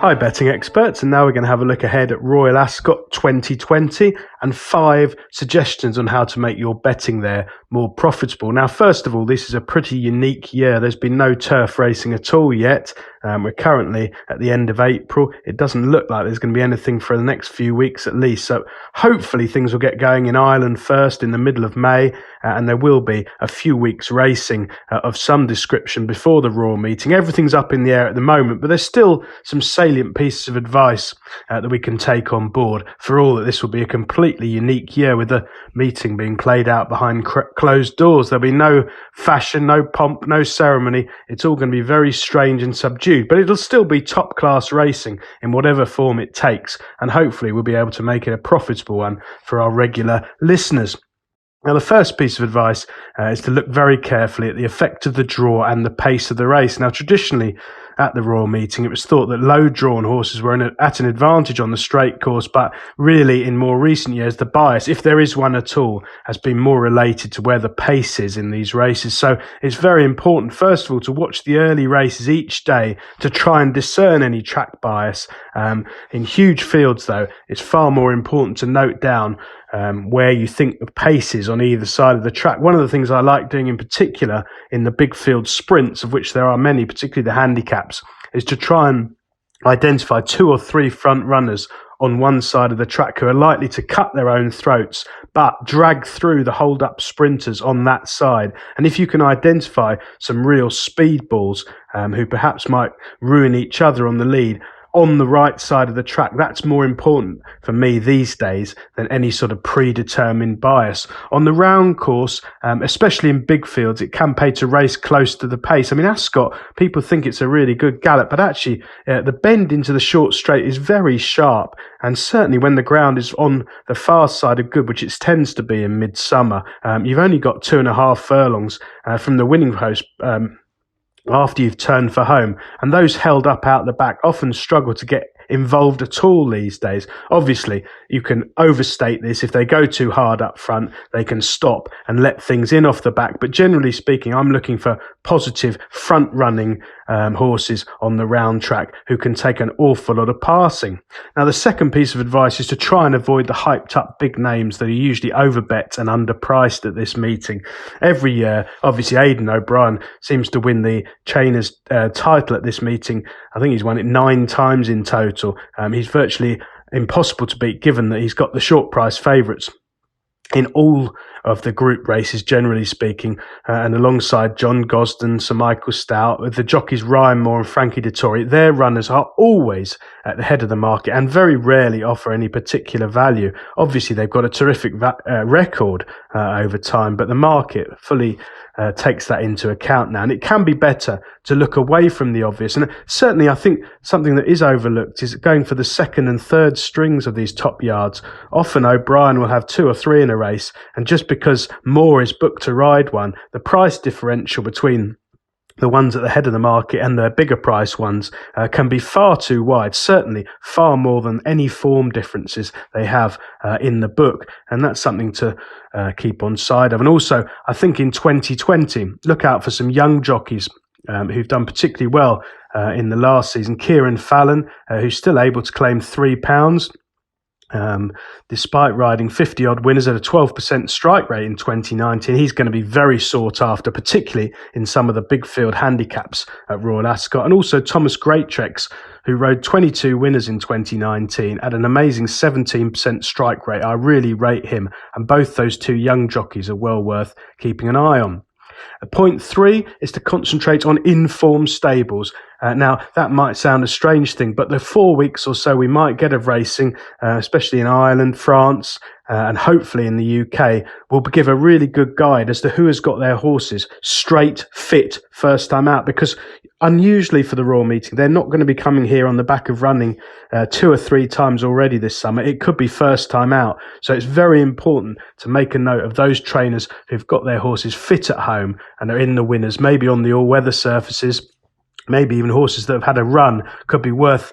Hi betting experts, and now we're going to have a look ahead at Royal Ascot 2020 and 5 suggestions on how to make your betting there more profitable. Now, first of all, this is a pretty unique year. There's been no turf racing at all yet. We're currently at the end of April. It doesn't look like there's going to be anything for the next few weeks at least. So hopefully things will get going in Ireland first in the middle of May, and there will be a few weeks racing of some description before the Royal meeting. Everything's up in the air at the moment, but there's still some salient pieces of advice that we can take on board. For all that this will be a completely unique year with the meeting being played out behind closed doors. There'll be no fashion, no pomp, no ceremony. It's all going to be very strange and subdued, but it'll still be top class racing in whatever form it takes, and hopefully we'll be able to make it a profitable one for our regular listeners. Now, the first piece of advice is to look very carefully at the effect of the draw and the pace of the race. Now, traditionally, at the Royal meeting, it was thought that low-drawn horses were at an advantage on the straight course, but really, in more recent years, the bias, if there is one at all, has been more related to where the pace is in these races. So it's very important, first of all, to watch the early races each day to try and discern any track bias. In huge fields, though, it's far more important to note down where you think the pace is on either side of the track. One of the things I like doing in particular in the big field sprints, of which there are many, particularly the handicaps, is to try and identify 2 or 3 front runners on one side of the track who are likely to cut their own throats but drag through the hold-up sprinters on that side. And if you can identify some real speedballs who perhaps might ruin each other on the lead on the right side of the track, that's more important for me these days than any sort of predetermined bias. On the round course, especially in big fields, it can pay to race close to the pace. I mean, Ascot, people think it's a really good gallop, but actually the bend into the short straight is very sharp, and certainly when the ground is on the fast side of good, which it tends to be in midsummer, you've only got 2.5 furlongs from the winning post after you've turned for home, and those held up out the back often struggle to get involved at all these days. Obviously, you can overstate this. If they go too hard up front, they can stop and let things in off the back. But generally speaking, I'm looking for positive front running horses on the round track who can take an awful lot of passing. Now, the second piece of advice is to try and avoid the hyped up big names that are usually overbet and underpriced at this meeting. Every year, obviously, Aidan O'Brien seems to win the Chainer's title at this meeting. I think he's won it 9 times in total. He's virtually impossible to beat, given that he's got the short price favourites in all of the group races, generally speaking, and alongside John Gosden, Sir Michael Stout, with the jockeys Ryan Moore and Frankie Dettori, their runners are always at the head of the market and very rarely offer any particular value. Obviously, they've got a terrific record over time, but the market fully takes that into account now, and it can be better to look away from the obvious. And certainly I think something that is overlooked is going for the second and third strings of these top yards. Often O'Brien will have 2 or 3 in a race, and just because Moore is booked to ride one, the price differential between the ones at the head of the market and the bigger price ones can be far too wide, certainly far more than any form differences they have in the book. And that's something to keep on side of. And also, I think in 2020, look out for some young jockeys who've done particularly well in the last season. Kieran Fallon, who's still able to claim £3. Despite riding 50-odd winners at a 12% strike rate in 2019, he's going to be very sought after, particularly in some of the big field handicaps at Royal Ascot. And also Thomas Greatrex, who rode 22 winners in 2019 at an amazing 17% strike rate. I really rate him, and both those 2 young jockeys are well worth keeping an eye on. Point 3 is to concentrate on informed stables. Now, that might sound a strange thing, but the 4 weeks or so we might get of racing, especially in Ireland, France, and hopefully in the UK, will give a really good guide as to who has got their horses straight, fit, first time out. Because unusually for the Royal meeting, they're not going to be coming here on the back of running 2 or 3 times already this summer. It could be first time out. So it's very important to make a note of those trainers who've got their horses fit at home and are in the winners, maybe on the all-weather surfaces. Maybe even horses that have had a run could be worth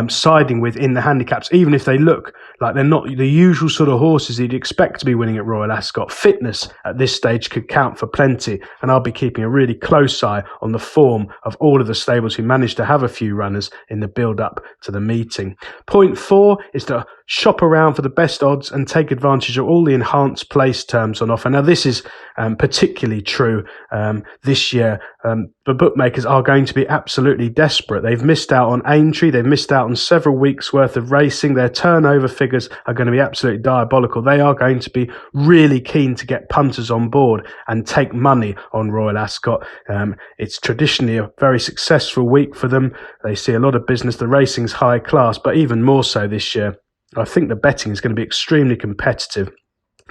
siding with in the handicaps, even if they look like they're not the usual sort of horses you'd expect to be winning at Royal Ascot. Fitness at this stage could count for plenty, and I'll be keeping a really close eye on the form of all of the stables who managed to have a few runners in the build-up to the meeting. Point 4 is to shop around for the best odds and take advantage of all the enhanced place terms on offer. Now, this is particularly true this year. The bookmakers are going to be absolutely desperate. They've missed out on Aintree. They've missed out on several weeks' worth of racing. Their turnover figures are going to be absolutely diabolical. They are going to be really keen to get punters on board and take money on Royal Ascot. It's traditionally a very successful week for them. They see a lot of business. The racing's high class, but even more so this year. I think the betting is going to be extremely competitive.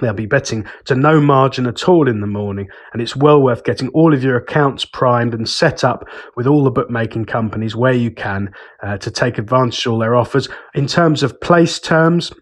They'll be betting to no margin at all in the morning, and it's well worth getting all of your accounts primed and set up with all the bookmaking companies where you can to take advantage of all their offers. In terms of place terms,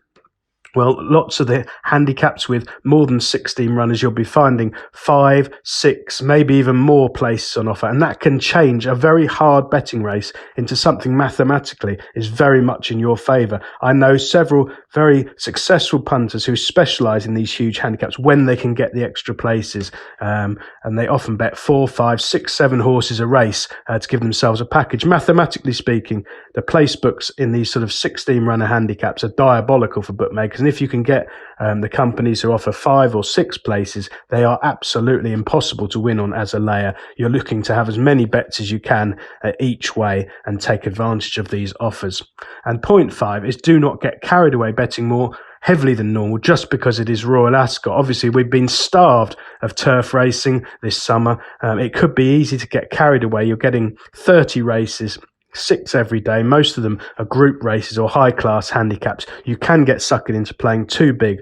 well, lots of the handicaps with more than 16 runners, you'll be finding 5, 6, maybe even more places on offer. And that can change a very hard betting race into something mathematically is very much in your favour. I know several very successful punters who specialise in these huge handicaps when they can get the extra places. And they often bet 4, 5, 6, 7 horses a race to give themselves a package. Mathematically speaking, the place books in these sort of 16 runner handicaps are diabolical for bookmakers. And if you can get the companies who offer 5 or 6 places, they are absolutely impossible to win on as a layer. You're looking to have as many bets as you can each way and take advantage of these offers. And point 5 is do not get carried away betting more heavily than normal just because it is Royal Ascot. Obviously, we've been starved of turf racing this summer. It could be easy to get carried away. You're getting 30 races, 6 every day. Most of them are group races or high class handicaps. You can get suckered into playing too big,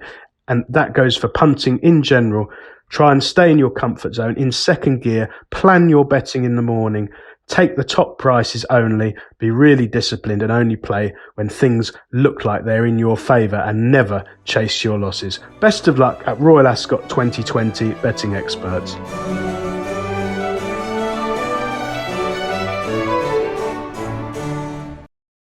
and that goes for punting in general. Try and stay in your comfort zone in second gear. Plan your betting in the morning. Take the top prices only. Be really disciplined and only play when things look like they're in your favour, and never chase your losses. Best of luck at Royal Ascot 2020, Betting Experts.